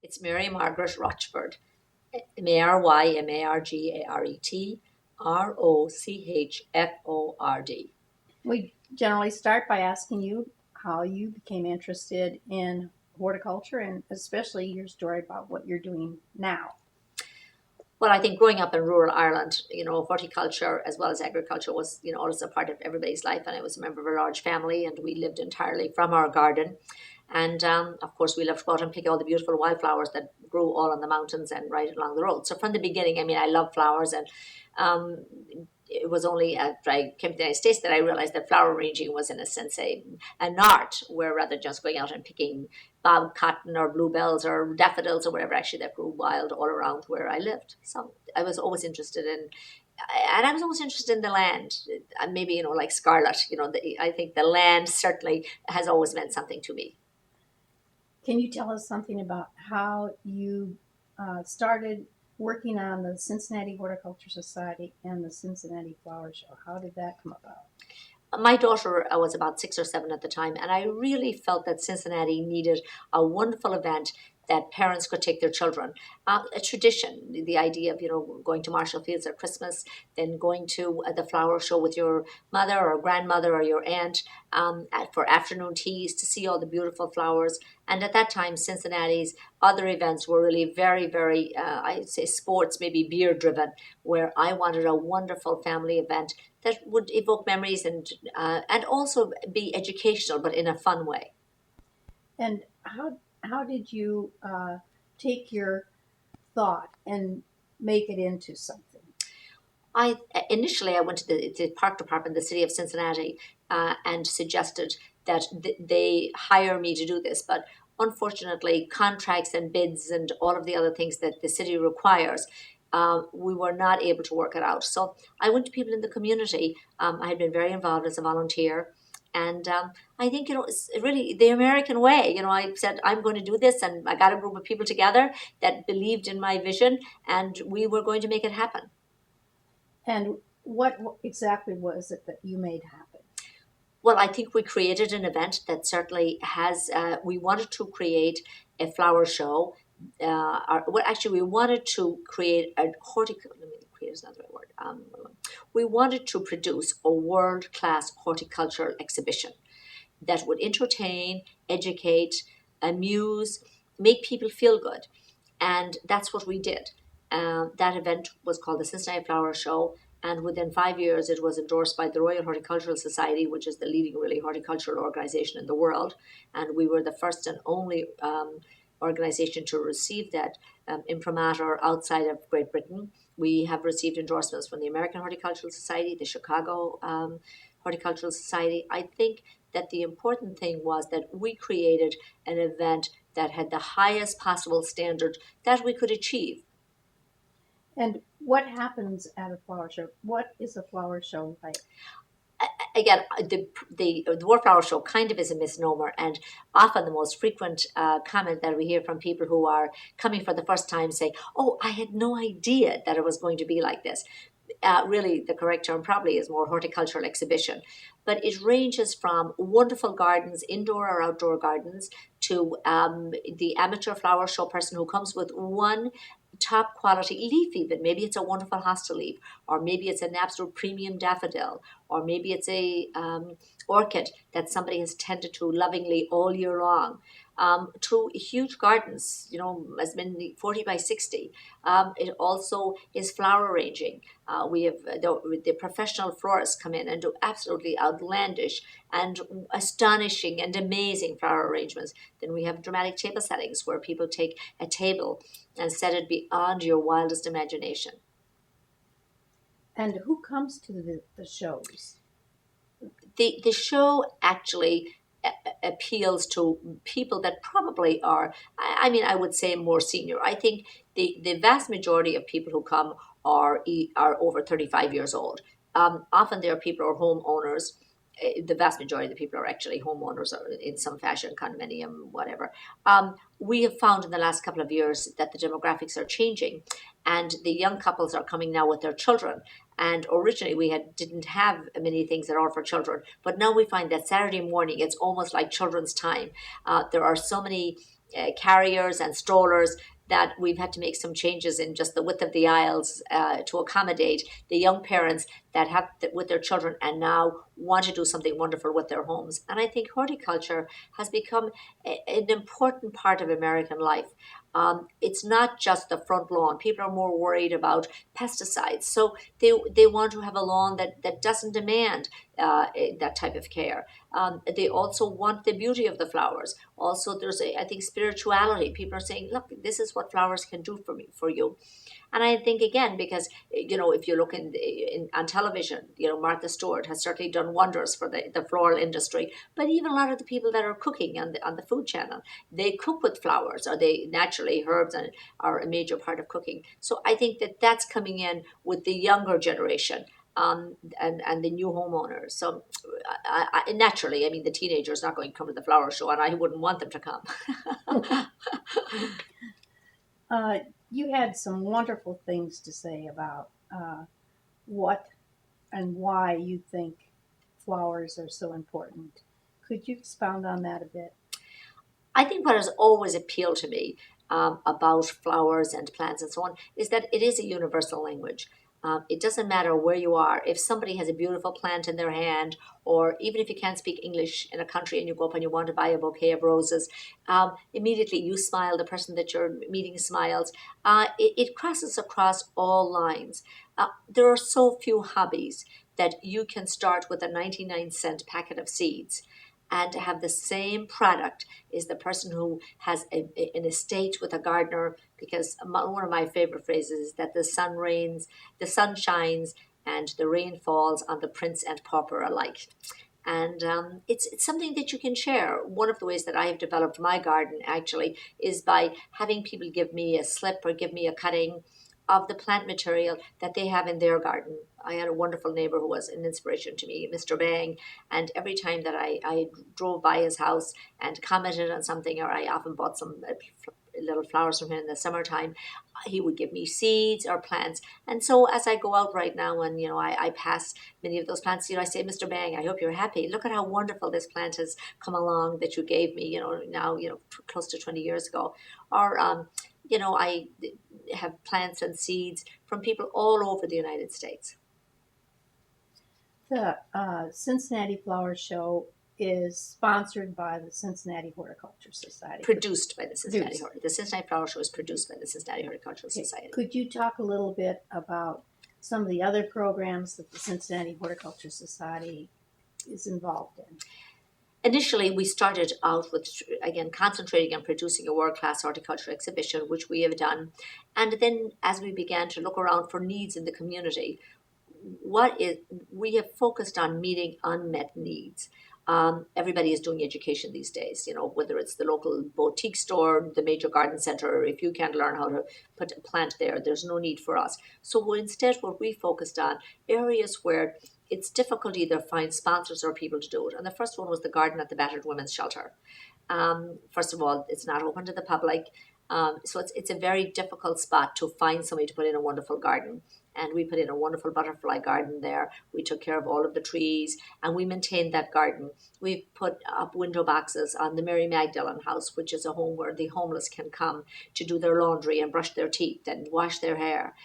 It's Mary Margaret Rochford, Margaret Rochford. We generally start by asking you how you became interested in horticulture and especially your story about what you're doing now. Well, I think growing up in rural Ireland, horticulture as well as agriculture was, always a part of everybody's life. And I was a member of a large family, and we lived entirely from our garden. And of course, we loved to go out and pick all the beautiful wildflowers that grew all on the mountains and right along the road. So from the beginning, I mean, I love flowers, and um, it was only after I came to the United States that I realized that flower arranging was, in a sense, an art, where rather just going out and picking bob cotton or bluebells or daffodils or whatever actually that grew wild all around where I lived. So I was always interested in, and I was always interested in the land. And maybe, like Scarlet, I think the land certainly has always meant something to me. Can you tell us something about how you started working on the Cincinnati Horticulture Society and the Cincinnati Flower Show? How did that come about? My daughter was about 6 or 7 at the time, and I really felt that Cincinnati needed a wonderful event that parents could take their children. A tradition, the idea of going to Marshall Fields at Christmas, then going to the flower show with your mother or grandmother or your aunt for afternoon teas to see all the beautiful flowers. And at that time, Cincinnati's other events were really very, very, I'd say sports, maybe beer driven, where I wanted a wonderful family event that would evoke memories and also be educational, but in a fun way. And how did you take your thought and make it into something? I initially I went to the park department, the city of Cincinnati, and suggested that they hire me to do this. But unfortunately, contracts and bids and all of the other things that the city requires, we were not able to work it out. So I went to people in the community. I had been very involved as a volunteer. And I think, it's really the American way. I said, I'm going to do this. And I got a group of people together that believed in my vision, and we were going to make it happen. And what exactly was it that you made happen? Well, I think we created an event that certainly has. We wanted to create a flower show. Well, actually, we wanted to create a horticulture. Let me create is not the right word. We wanted to produce a world class horticultural exhibition that would entertain, educate, amuse, make people feel good. And that's what we did. That event was called the Cincinnati Flower Show. And within 5 years, it was endorsed by the Royal Horticultural Society, which is the leading really horticultural organization in the world. And we were the first and only organization to receive that imprimatur outside of Great Britain. We have received endorsements from the American Horticultural Society, the Chicago Horticultural Society. I think that the important thing was that we created an event that had the highest possible standard that we could achieve. And what happens at a flower show? What is a flower show like? Again, the word flower show kind of is a misnomer, and often the most frequent comment that we hear from people who are coming for the first time say, "Oh, I had no idea that it was going to be like this." Really, the correct term probably is more horticultural exhibition, but it ranges from wonderful gardens, indoor or outdoor gardens, to the amateur flower show person who comes with one top quality leaf. Even maybe it's a wonderful hostel leaf, or maybe it's an absolute premium daffodil, or maybe it's a orchid that somebody has tended to lovingly all year long, to huge gardens, as many 40 by 60. It also is flower arranging. We have the professional florists come in and do absolutely outlandish and astonishing and amazing flower arrangements. Then we have dramatic table settings where people take a table and set it beyond your wildest imagination. And who comes to the shows? The show actually appeals to people that probably are, I mean, I would say more senior. I think the vast majority of people who come are over 35 years old. Often there are people who are homeowners. The vast majority of the people are actually homeowners or in some fashion, condominium, whatever. We have found in the last couple of years that the demographics are changing, and the young couples are coming now with their children. And originally we didn't have many things at all for children, but now we find that Saturday morning it's almost like children's time. There are so many carriers and strollers, that we've had to make some changes in just the width of the aisles to accommodate the young parents that have with their children and now want to do something wonderful with their homes. And I think horticulture has become an important part of American life. It's not just the front lawn. People are more worried about pesticides. So they want to have a lawn that doesn't demand that type of care. They also want the beauty of the flowers. Also, there's I think spirituality. People are saying, look, this is what flowers can do for me, for you. And I think again, because if you look on television, Martha Stewart has certainly done wonders for the floral industry. But even a lot of the people that are cooking on the Food Channel, they cook with flowers, or they naturally herbs are a major part of cooking. So I think that's coming in with the younger generation. And the new homeowners. So naturally, I mean, the teenagers are not going to come to the flower show, and I wouldn't want them to come. Uh, you had some wonderful things to say about what and why you think flowers are so important. Could you expound on that a bit? I think what has always appealed to me about flowers and plants and so on is that it is a universal language. It doesn't matter where you are. If somebody has a beautiful plant in their hand, or even if you can't speak English in a country and you go up and you want to buy a bouquet of roses, immediately you smile, the person that you're meeting smiles. It crosses across all lines. There are so few hobbies that you can start with a 99-cent packet of seeds and to have the same product is the person who has an estate with a gardener, because one of my favorite phrases is that the sun shines and the rain falls on the prince and pauper alike. And it's something that you can share. One of the ways that I have developed my garden actually is by having people give me a slip or give me a cutting of the plant material that they have in their garden. I had a wonderful neighbor who was an inspiration to me, Mr. Bang. And every time that I drove by his house and commented on something, or I often bought some little flowers from him in the summertime, he would give me seeds or plants. And so as I go out right now and, I pass many of those plants, I say, Mr. Bang, I hope you're happy. Look at how wonderful this plant has come along that you gave me, now, close to 20 years ago. Or, I have plants and seeds from people all over the United States. The Cincinnati Flower Show is sponsored by the Cincinnati Horticultural Society. Produced by the Cincinnati Horticultural. The Cincinnati Flower Show is produced by the Cincinnati Horticultural Okay. Society. Could you talk a little bit about some of the other programs that the Cincinnati Horticultural Society is involved in? Initially, we started out with, again, concentrating on producing a world-class horticultural exhibition, which we have done. And then as we began to look around for needs in the community, we have focused on meeting unmet needs. Everybody is doing education these days, whether it's the local boutique store, the major garden center, or if you can't learn how to put a plant there, there's no need for us. So instead, what we focused on areas where it's difficult to either find sponsors or people to do it. And the first one was the garden at the Battered Women's Shelter. First of all, it's not open to the public. So it's a very difficult spot to find somebody to put in a wonderful garden. And we put in a wonderful butterfly garden there. We took care of all of the trees and we maintained that garden. We've put up window boxes on the Mary Magdalene House, which is a home where the homeless can come to do their laundry and brush their teeth and wash their hair.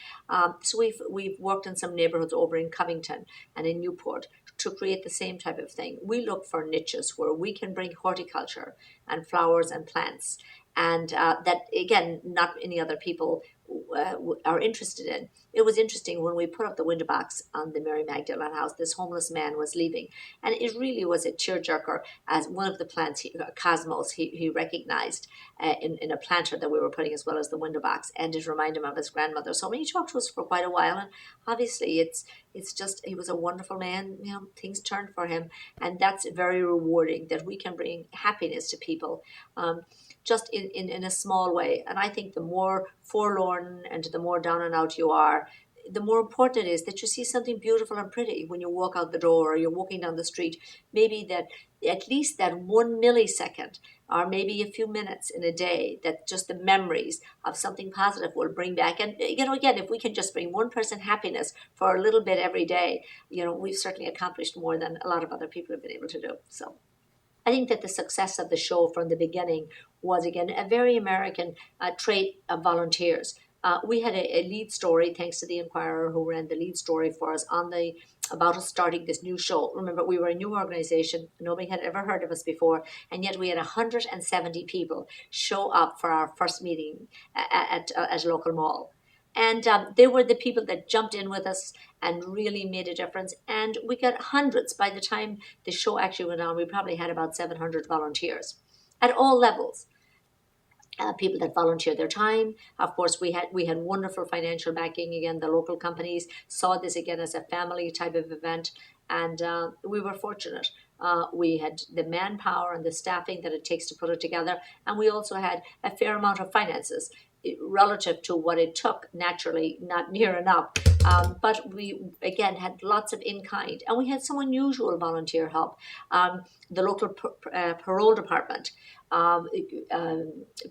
So we've worked in some neighborhoods over in Covington and in Newport to create the same type of thing. We look for niches where we can bring horticulture and flowers and plants, and that, again, not any other people are interested in. It was interesting when we put up the window box on the Mary Magdalene House, this homeless man was leaving. And it really was a tearjerker as one of the plants, Cosmos, he recognized in a planter that we were putting as well as the window box. And it reminded him of his grandmother. So when he talked to us for quite a while, and obviously it's just, he was a wonderful man, things turned for him. And that's very rewarding that we can bring happiness to people. Just in a small way. And I think the more forlorn and the more down and out you are, the more important it is that you see something beautiful and pretty when you walk out the door or you're walking down the street. Maybe that at least that 1 millisecond or maybe a few minutes in a day, that just the memories of something positive will bring back. And, again, if we can just bring one person happiness for a little bit every day, we've certainly accomplished more than a lot of other people have been able to do. So I think that the success of the show from the beginning was, again, a very American trait of volunteers. We had a lead story, thanks to the Inquirer, who ran the lead story for us on the about us starting this new show. Remember, we were a new organization; nobody had ever heard of us before, and yet we had 170 people show up for our first meeting at a local mall. And they were the people that jumped in with us and really made a difference. And we got hundreds. By the time the show actually went on, we probably had about 700 volunteers at all levels. People that volunteered their time. Of course, we had wonderful financial backing. Again, the local companies saw this again as a family type of event, and we were fortunate. We had the manpower and the staffing that it takes to put it together, and we also had a fair amount of finances relative to what it took. Naturally, not near enough, but we again had lots of in kind, and we had some unusual volunteer help. The local parole department, um,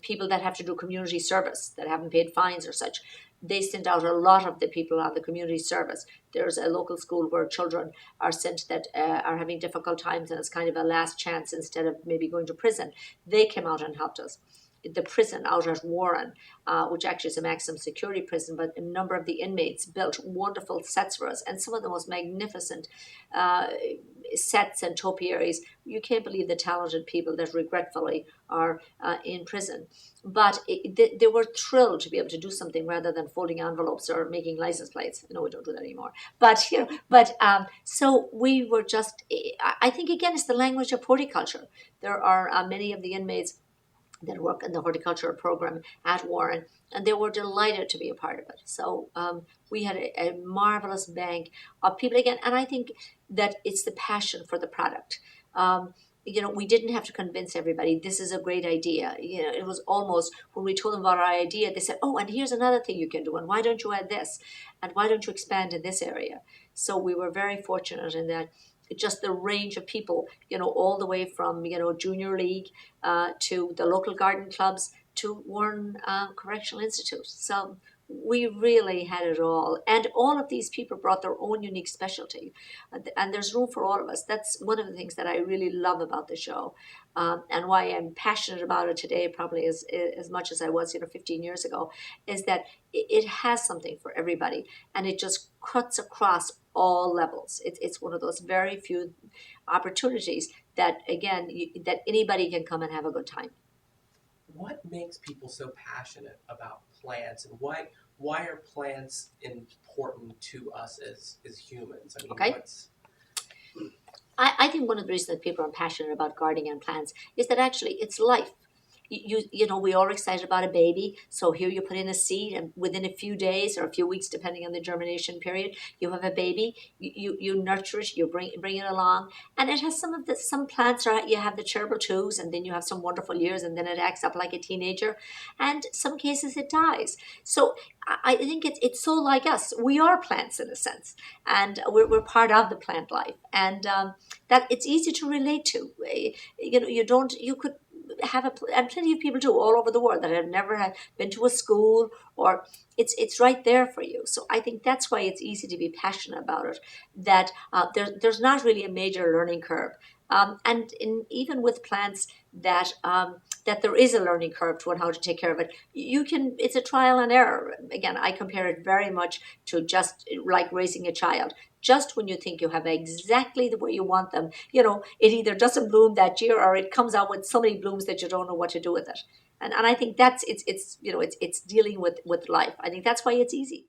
people that have to do community service that haven't paid fines or such. They send out a lot of the people on the community service. There's a local school where children are sent that are having difficult times, and it's kind of a last chance instead of maybe going to prison. They came out and helped us. The prison out at Warren, which actually is a maximum security prison, but a number of the inmates built wonderful sets for us, and some of the most magnificent uh, sets and topiaries. You can't believe the talented people that regretfully are in prison. But they were thrilled to be able to do something rather than folding envelopes or making license plates. No, we don't do that anymore. But so we were just. I think again, it's the language of horticulture. There are many of the inmates that work in the horticultural program at Warren, and they were delighted to be a part of it. So we had a marvelous bank of people again, and I think that it's the passion for the product. We didn't have to convince everybody this is a great idea. It was almost when we told them about our idea, they said, "Oh, and here's another thing you can do, and why don't you add this, and why don't you expand in this area?" So we were very fortunate in that just the range of people, all the way from, junior league to the local garden clubs to Warren Correctional Institute. So we really had it all. And all of these people brought their own unique specialty. And there's room for all of us. That's one of the things that I really love about the show, and why I'm passionate about it today, probably as much as I was, 15 years ago, is that it has something for everybody. And it just cuts across all levels. It's one of those very few opportunities that, again, that anybody can come and have a good time. What makes people so passionate about plants, and why are plants important to us as humans? I mean, Okay. I think one of the reasons that people are passionate about gardening and plants is that actually it's life. We are excited about a baby. So here you put in a seed, and within a few days or a few weeks, depending on the germination period, you have a baby. You nurture it, you bring it along, and it has some plants are you have the cherry twos, and then you have some wonderful years, and then it acts up like a teenager, and some cases it dies. So I think it's so like us. We are plants in a sense, and we're part of the plant life, and that it's easy to relate to. You could have and plenty of people do all over the world that have never been to a school, or it's right there for you. So I think that's why it's easy to be passionate about it. That there's not really a major learning curve, and even with plants that there is a learning curve to how to take care of it. It's a trial and error. Again, I compare it very much to just like raising a child. Just when you think you have exactly the way you want them, it either doesn't bloom that year, or it comes out with so many blooms that you don't know what to do with it. And I think that's it's dealing with life. I think that's why it's easy.